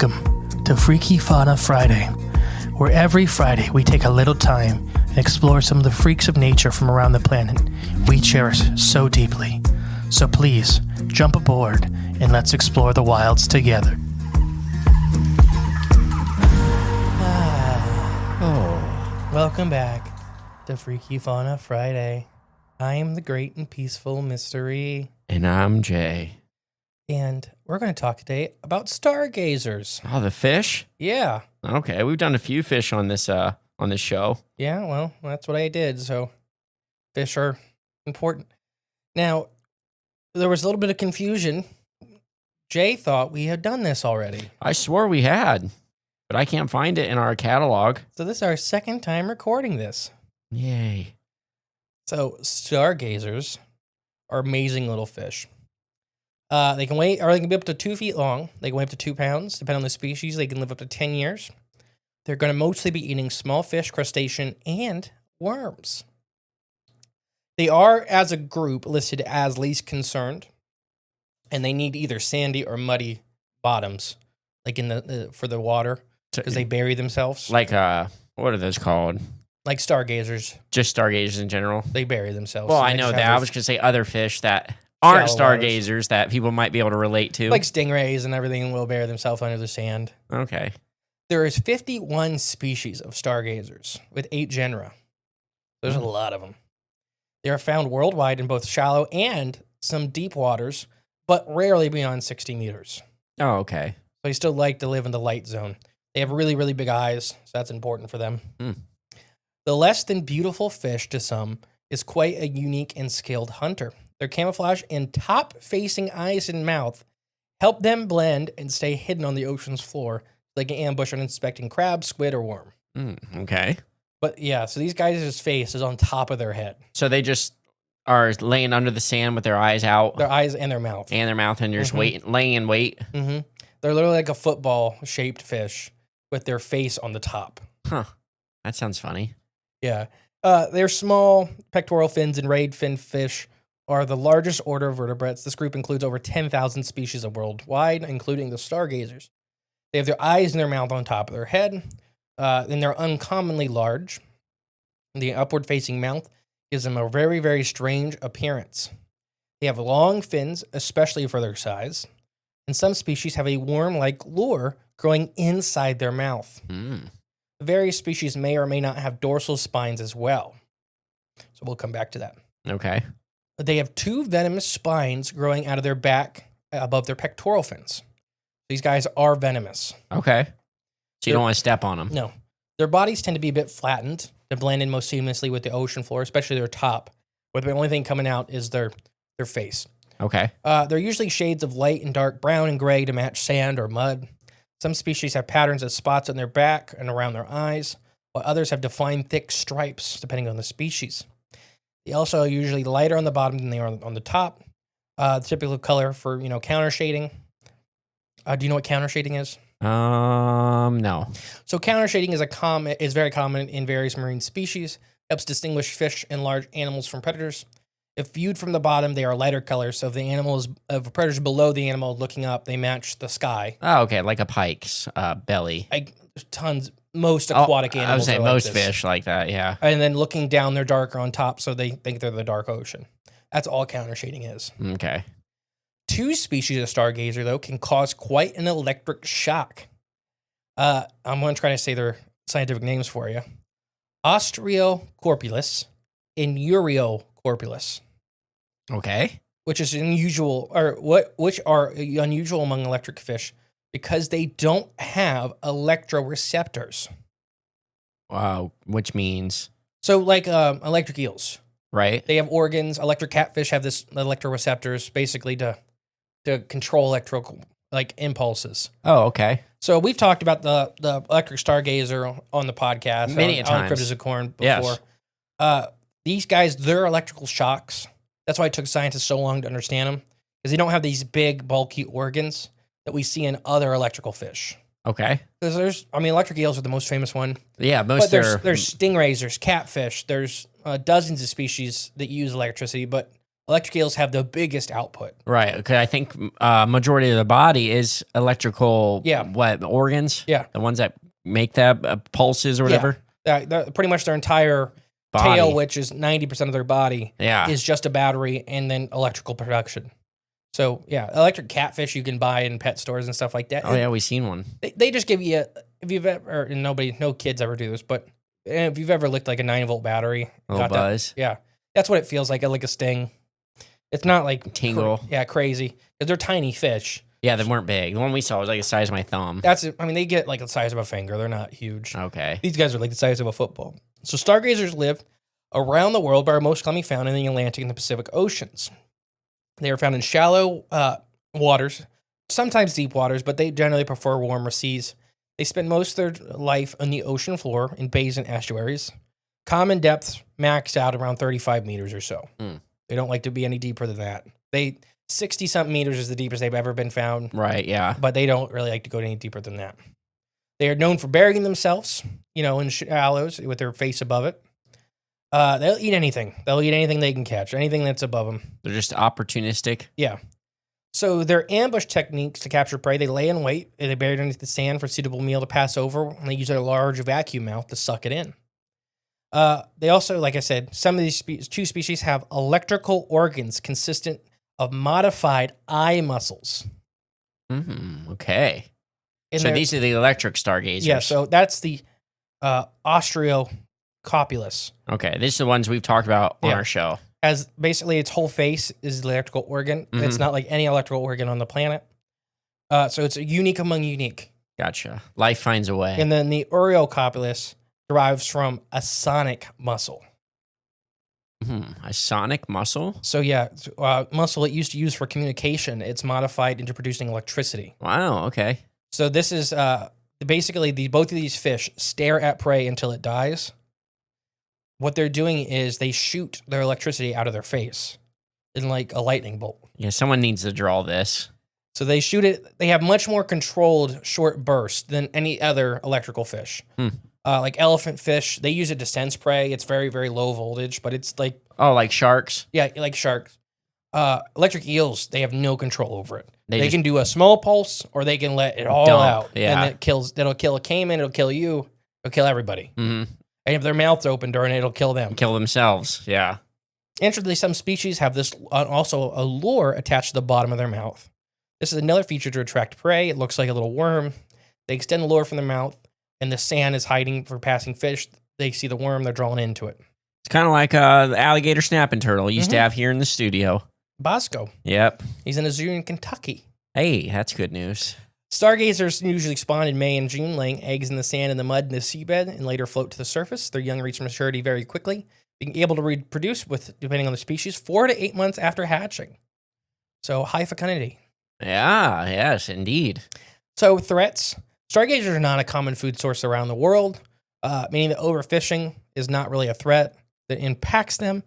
Welcome to Freaky Fauna Friday, where every Friday we take a little time and explore some of the freaks of nature from around the planet we cherish so deeply. So please, jump aboard and let's explore the wilds together. Welcome back to Freaky Fauna Friday. I am the great and peaceful Mystery. And I'm Jay. And we're going to talk today about stargazers. Oh, the fish? Yeah. Okay, we've done a few fish on this show. Yeah, well, that's what I did. So fish are important. Now, there was a little bit of confusion. Jay thought we had done this already. I swore we had, but I can't find it in our catalog. So this is our second time recording this. Yay. So stargazers are amazing little fish. They can weigh, or they can be up to 2 feet long. They can weigh up to 2 pounds, depending on the species. They can live up to 10 years. They're going to mostly be eating small fish, crustacean, and worms. They are, as a group, listed as least concerned, and they need either sandy or muddy bottoms, like in the for the water, because they bury themselves. Like what are those called? Like stargazers. Just stargazers in general. They bury themselves. Well, So I they know just that. have I was going to say other fish that aren't shallow waters. stargazers that people might be able to relate to. Like stingrays and everything will bury themselves under the sand. Okay. There is 51 species of stargazers with 8 genera. There's a lot of them. They are found worldwide in both shallow and some deep waters, but rarely beyond 60 meters. Oh, okay. So they still like to live in the light zone. They have really, really big eyes, so that's important for them. The less than beautiful fish to some is quite a unique and skilled hunter. Their camouflage and top-facing eyes and mouth help them blend and stay hidden on the ocean's floor, like an ambush on inspecting crab, squid, or worm. Okay. But yeah, so these guys' face is on top of their head. So they just are laying under the sand with their eyes out. Their eyes and their mouth. And their mouth, and you're just laying in wait. Mm-hmm. They're literally like a football-shaped fish with their face on the top. Huh. That sounds funny. Yeah. Their small pectoral fins and rayed fin fish are the largest order of vertebrates. This group includes over 10,000 species worldwide, including the stargazers. They have their eyes and their mouth on top of their head, and they're uncommonly large. The upward-facing mouth gives them a very, very strange appearance. They have long fins, especially for their size, and some species have a worm-like lure growing inside their mouth. Various species may or may not have dorsal spines as well. So we'll come back to that. Okay. They have 2 venomous spines growing out of their back above their pectoral fins. These guys are venomous. Okay. So you don't want to step on them. No. Their bodies tend to be a bit flattened to blend in most seamlessly with the ocean floor, especially their top, where the only thing coming out is their face. Okay. They're usually shades of light and dark brown and gray to match sand or mud. Some species have patterns of spots on their back and around their eyes, while others have defined thick stripes, depending on the species. They also are usually lighter on the bottom than they are on the top. The typical color for, counter shading. Do you know what counter shading is? No. So counter shading is very common in various marine species. Helps distinguish fish and large animals from predators. If viewed from the bottom, they are lighter colors. So if if a predator's below the animal looking up, they match the sky. Oh, okay, like a pike's belly. Most aquatic animals. I would say are like most this. fish like that, yeah. And then looking down, they're darker on top, so they think they're the dark ocean. That's all counter shading is. Okay. 2 species of stargazer, though, can cause quite an electric shock. I'm going to try to say their scientific names for you. Ostriocorpulus and Uriocorpulus. Okay. Which are unusual among electric fish because they don't have electroreceptors. Wow, which means? So like electric eels. Right. They have organs. Electric catfish have this electroreceptors basically to control electrical impulses. Oh, okay. So we've talked about the electric stargazer on the podcast many on times. Cryptozocorn before. Yes. These guys, they're electrical shocks. That's why it took scientists so long to understand them, because they don't have these big, bulky organs that we see in other electrical fish. Okay. Because electric eels are the most famous one. Yeah, But there's stingrays, there's catfish, there's dozens of species that use electricity, but Electric eels have the biggest output. Right. Okay. I think majority of the body is electrical. Yeah. What organs? Yeah. The ones that make that pulses or whatever. Pretty much their entire tail, which is 90% of their body, is just a battery and then electrical production. So yeah, electric catfish you can buy in pet stores and stuff like that. Oh yeah, we've seen one. They just give you if you've ever, and no kids ever do this, but if you've ever licked like a 9-volt battery, little buzz. That's what it feels like a sting. It's not like tingle. Crazy because they're tiny fish. Yeah, they weren't big. The one we saw was like the size of my thumb. They get like the size of a finger. They're not huge. Okay. These guys are like the size of a football. So stargazers live around the world, but are most commonly found in the Atlantic and the Pacific Oceans. They are found in shallow waters, sometimes deep waters, but they generally prefer warmer seas. They spend most of their life on the ocean floor in bays and estuaries. Common depths max out around 35 meters or so. They don't like to be any deeper than that. 60-something meters is the deepest they've ever been found. Right, yeah. But they don't really like to go any deeper than that. They are known for burying themselves, in shallows with their face above it. They'll eat anything. They'll eat anything they can catch, anything that's above them. They're just opportunistic. Yeah. So their ambush techniques to capture prey, they lay in wait, and they bury it underneath the sand for a suitable meal to pass over, and they use a large vacuum mouth to suck it in. They also, like I said, some of these two species have electrical organs consistent of modified eye muscles. Okay. So these are the electric stargazers. Yeah, so that's the Australopithecus. Okay, these are the ones we've talked about on our show. As basically its whole face is the electrical organ. It's not like any electrical organ on the planet. So it's a unique among unique. Gotcha. Life finds a way. And then the Aureolopithecus derives from a sonic muscle. A sonic muscle? So yeah, muscle it used to use for communication. It's modified into producing electricity. Wow, okay. So this is basically both of these fish stare at prey until it dies. What they're doing is they shoot their electricity out of their face in like a lightning bolt. Yeah, someone needs to draw this. So they shoot it. They have much more controlled short bursts than any other electrical fish. Like elephant fish, they use it to sense prey. It's very, very low voltage, but it's like... Oh, like sharks? Yeah, like sharks. Electric eels, they have no control over it. They can do a small pulse, or they can let it all out. Yeah. And it'll kill a caiman, it'll kill you, it'll kill everybody. And if their mouth's open during it, it'll kill them. Kill themselves, yeah. Interestingly, some species have this also a lure attached to the bottom of their mouth. This is another feature to attract prey. It looks like a little worm. They extend the lure from their mouth, and the sand is hiding for passing fish. They see the worm, they're drawn into it. It's kind of like the alligator snapping turtle we used to have here in the studio. Bosco. Yep. He's in a zoo in Kentucky. Hey, that's good news. Stargazers usually spawn in May and June, laying eggs in the sand and the mud in the seabed, and later float to the surface. Their young reach maturity very quickly, being able to reproduce depending on the species, 4 to 8 months after hatching. So high fecundity. Yeah, yes, indeed. So threats. Stargazers are not a common food source around the world, meaning that overfishing is not really a threat that impacts them.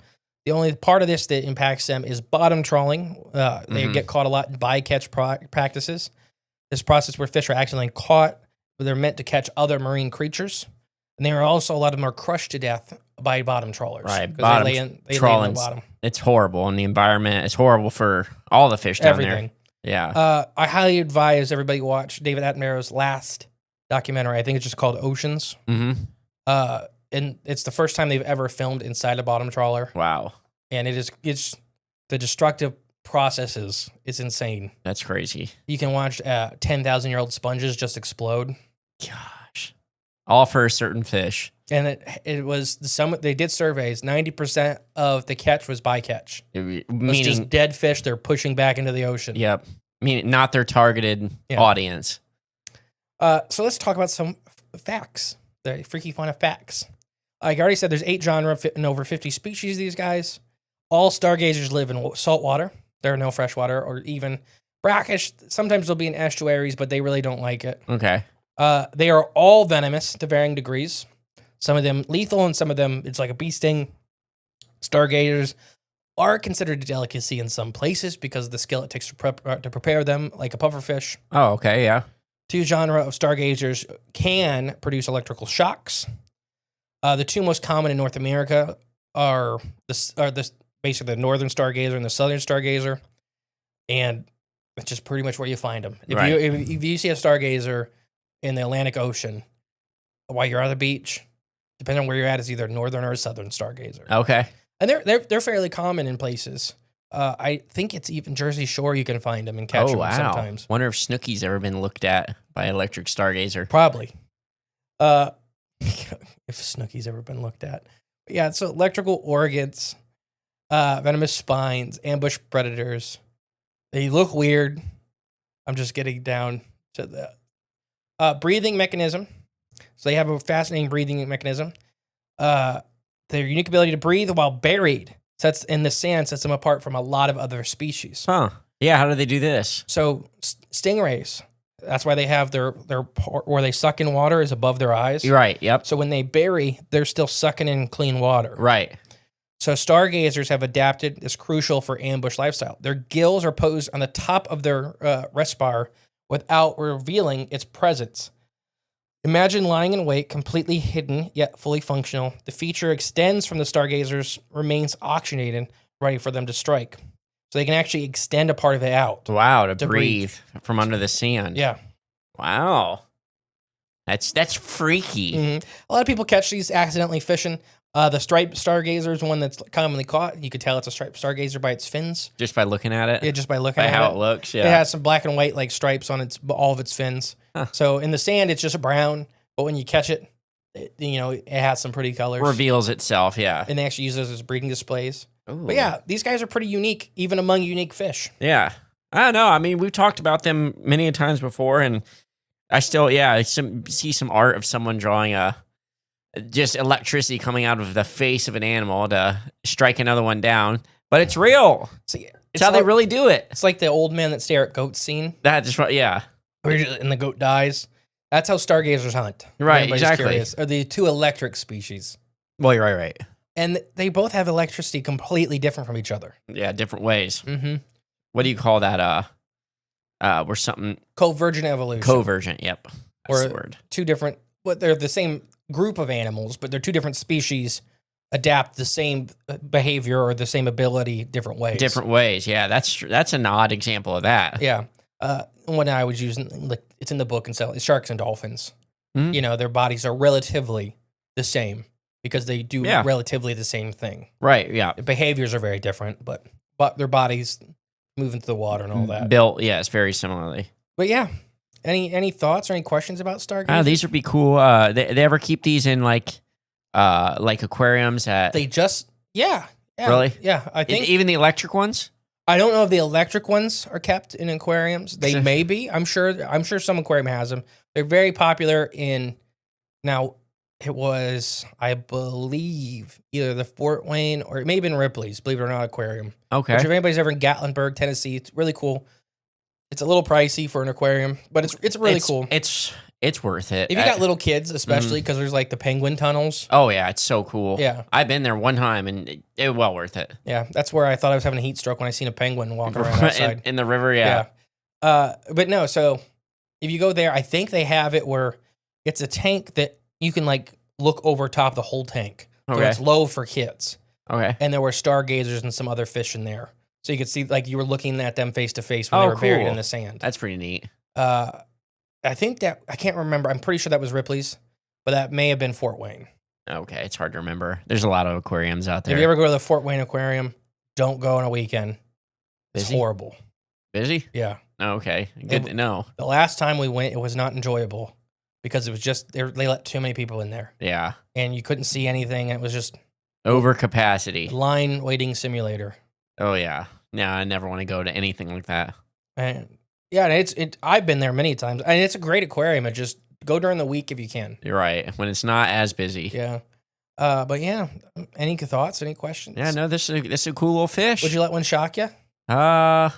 The only part of this that impacts them is bottom trawling. They get caught a lot in bycatch practices. This process where fish are accidentally caught, but they're meant to catch other marine creatures. And there are also a lot of them are crushed to death by bottom trawlers. Right, bottom they lay in the bottom. It's horrible, and the environment is horrible for all the fish down there. Yeah. I highly advise everybody watch David Attenborough's last documentary. I think it's just called Oceans. And it's the first time they've ever filmed inside a bottom trawler. Wow. And it's the destructive processes. It's insane. That's crazy. You can watch 10,000-year-old sponges just explode. Gosh. All for a certain fish. And it was they did surveys. 90% of the catch was bycatch. Meaning just dead fish they're pushing back into the ocean. Yep. Meaning not their targeted audience. So let's talk about some facts. The freaky Fauna facts. Like I already said, there's 8 genera and over 50 species of these guys. All stargazers live in salt water. There are no freshwater or even brackish. Sometimes they'll be in estuaries, but they really don't like it. Okay. They are all venomous to varying degrees. Some of them lethal, and some of them it's like a bee sting. Stargazers are considered a delicacy in some places because of the skill it takes to prepare them, like a pufferfish. Oh, okay, yeah. 2 genera of stargazers can produce electrical shocks. The 2 most common in North America are the basically the northern stargazer and the southern stargazer, and it's just pretty much where you find them. If you see a stargazer in the Atlantic Ocean while you're on the beach, depending on where you're at, it's either northern or southern stargazer. Okay. And they're fairly common in places. I think it's even Jersey Shore you can find them and catch them sometimes. Wonder if Snooki's ever been looked at by electric stargazer. Probably. If Snooki's ever been looked at. But yeah, so electrical organs, venomous spines, ambush predators. They look weird. I'm just getting down to the breathing mechanism. So they have a fascinating breathing mechanism. Their unique ability to breathe while buried in the sand sets them apart from a lot of other species. Huh. Yeah, how do they do this? So stingrays, that's why they have their where they suck in water is above their eyes. You're right, yep. So when they bury, they're still sucking in clean water. Right. So stargazers have adapted this crucial for ambush lifestyle. Their gills are posed on the top of their respirar without revealing its presence. Imagine lying in wait, completely hidden, yet fully functional. The feature extends from the stargazers, remains oxygenated, ready for them to strike. So they can actually extend a part of it out. Wow, to breathe from under the sand. Yeah. Wow. That's freaky. Mm-hmm. A lot of people catch these accidentally fishing. The striped stargazer is one that's commonly caught. You could tell it's a striped stargazer by its fins. Just by looking at it? Yeah, just by looking at it. By how it looks, yeah. It has some black and white like stripes on all of its fins. Huh. So in the sand, it's just brown. But when you catch it, it has some pretty colors. Reveals itself, yeah. And they actually use those as breeding displays. Ooh. But yeah, these guys are pretty unique, even among unique fish. Yeah. I don't know. I mean, we've talked about them many times before, and I still, see some art of someone drawing just electricity coming out of the face of an animal to strike another one down. But it's real. It's how they really do it. It's like the old men that stare at goats scene. That just right, yeah. And the goat dies. That's how stargazers hunt. Right, exactly. Curious. Are the two electric species. Well, you're right. And they both have electricity completely different from each other. Yeah, different ways. Mm-hmm. What do you call that? Where something... Convergent evolution. Convergent, yep. That's the word. Two different... But they're the same group of animals, but they're two different species adapt the same behavior or the same ability different ways. Different ways, yeah. That's an odd example of that. Yeah. One I was using, like it's in the book and so it's sharks and dolphins. Mm-hmm. Their bodies are relatively the same because they do relatively the same thing. Right, yeah. The behaviors are very different, but their bodies move into the water and all that. Built, yes, very similarly. But yeah. Any thoughts or any questions about stargazers? These would be cool. They ever keep these in like aquariums at... They just... Yeah. Really? Yeah. I think... Even the electric ones? I don't know if the electric ones are kept in aquariums. They may be. I'm sure some aquarium has them. They're very popular in... Now, it was, I believe, either the Fort Wayne or it may have been Ripley's, believe it or not, aquarium. Okay. Which if anybody's ever in Gatlinburg, Tennessee, it's really cool. It's a little pricey for an aquarium, but it's really cool. It's worth it. If you got little kids, especially because there's like the penguin tunnels. Oh yeah, it's so cool. Yeah, I've been there one time and it well worth it. Yeah, that's where I thought I was having a heat stroke when I seen a penguin walking around outside in the river. Yeah. But no. So if you go there, I think they have it where it's a tank that you can like look over top the whole tank. So it's low for kids. Okay. And there were stargazers and some other fish in there. So you could see, like, you were looking at them face to face when they were buried in the sand. That's pretty neat. I think that, I can't remember. I'm pretty sure that was Ripley's, but that may have been Fort Wayne. Okay, it's hard to remember. There's a lot of aquariums out there. If you ever go to the Fort Wayne Aquarium, don't go on a weekend. It's horrible. Busy? Yeah. Okay, good to know. The last time we went, it was not enjoyable because it was just, they let too many people in there. Yeah. And you couldn't see anything, and it was just... Over capacity. Line waiting simulator. Oh, yeah. No, I never want to go to anything like that. And I've been there many times. And it's a great aquarium. It just go during the week if you can. You're right. When it's not as busy. Yeah. But yeah, any thoughts, any questions? Yeah, no, this is a cool little fish. Would you let one shock you? A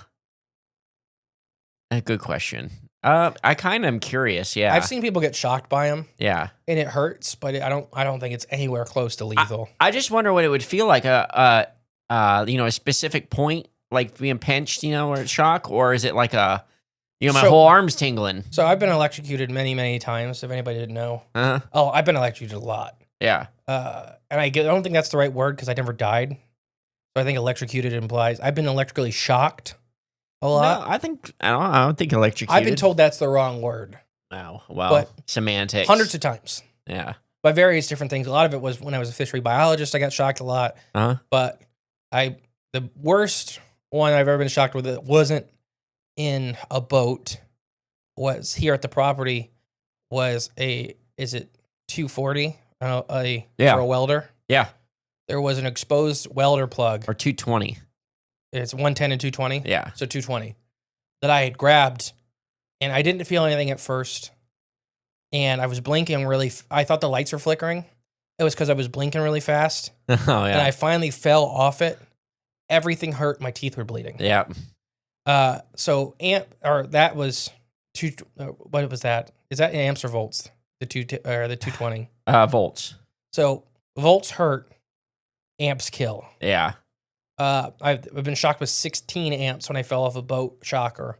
good question. I kind of am curious. Yeah, I've seen people get shocked by them. Yeah, and it hurts, but I don't think it's anywhere close to lethal. I just wonder what it would feel like a specific point, like being pinched, or it's shock, or is it like my whole arm's tingling? So I've been electrocuted many times. If anybody didn't know, oh, I've been electrocuted a lot. Yeah, and I don't think that's the right word because I never died. So I think electrocuted implies I've been electrically shocked a lot. No, I don't think electrocuted. I've been told that's the wrong word. Oh, well, but semantics. Hundreds of times. Yeah. By various different things. A lot of it was when I was a fishery biologist, I got shocked a lot. But the worst one I've ever been shocked with that wasn't in a boat was here at the property was is it 240 for a welder? Yeah. There was an exposed welder plug. Or 220. It's 110 and 220? Yeah. So 220 that I had grabbed, and I didn't feel anything at first. And I was blinking I thought the lights were flickering. It was because I was blinking really fast. Oh, yeah. And I finally fell off it. Everything hurt. My teeth were bleeding. Yeah. So that was what was that? Is that amps or volts? The 220? Volts. So volts hurt. Amps kill. Yeah. I've been shocked with 16 amps when I fell off a boat shocker.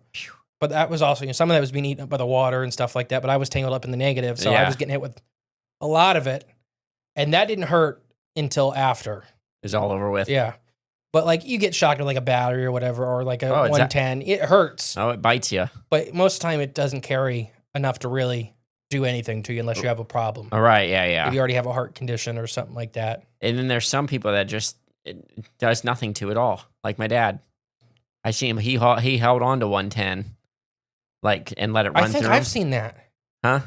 But that was also, some of that was being eaten up by the water and stuff like that. But I was tangled up in the negative, so I was getting hit with a lot of it. And that didn't hurt until after. It's all over with. Yeah. But like you get shocked with like a battery or whatever, or like a 110. It hurts. Oh, it bites you. But most of the time it doesn't carry enough to really do anything to you unless you have a problem. All right, yeah. If you already have a heart condition or something like that. And then there's some people that just it does nothing to at all. Like my dad. I see him, he held on to 110. Like, and let it run through. I think I've seen that. Huh?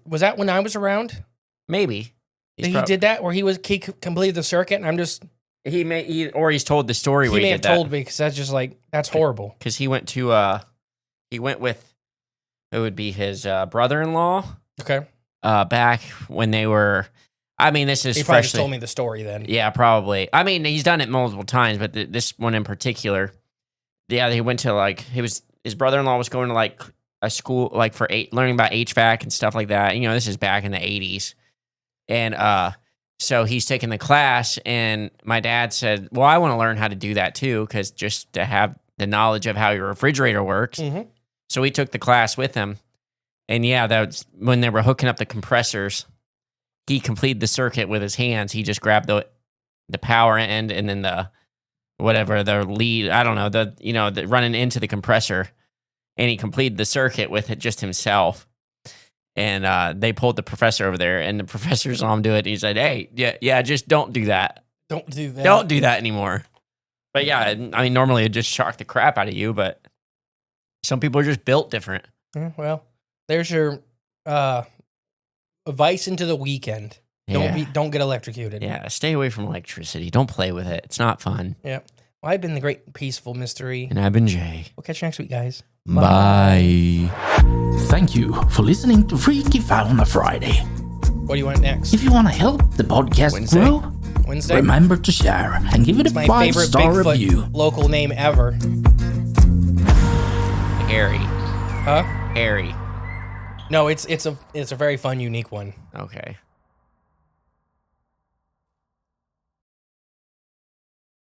Was that when I was around? Maybe. He did that where he completed the circuit, and I'm just... He's told the story where he did that. He may have told me, because that's just like, that's horrible. Because he went with, it would be his brother-in-law. Okay. Back when they were, I mean, this is He probably just told me the story then. Yeah, probably. I mean, he's done it multiple times, but this one in particular, yeah, he went to his brother-in-law was going to like a school, like for learning about HVAC and stuff like that. You know, this is back in the 80s. And so he's taking the class, and my dad said, well, I want to learn how to do that too, because just to have the knowledge of how your refrigerator works. Mm-hmm. So we took the class with him. And yeah, that's when they were hooking up the compressors. He completed the circuit with his hands. He just grabbed the power end and then the lead. I don't know, the running into the compressor, and he completed the circuit with it just himself. And they pulled the professor over there, and the professor saw him do it. And he said, "Hey, yeah, just don't do that. Don't do that. Don't do that anymore." But yeah, I mean, normally it just shock the crap out of you, but some people are just built different. Yeah, well, there's your advice into the weekend. Don't get electrocuted. Yeah, stay away from electricity. Don't play with it. It's not fun. Yeah. Well, I've been the great peaceful mystery. And I've been Jay. We'll catch you next week, guys. Bye. Thank you for listening to Freaky Fauna Friday. What do you want next? If you want to help the podcast grow, Wednesday? Remember to share and give it a 5-star review. Local name ever. Harry. Huh? Harry. No, it's a very fun, unique one. Okay.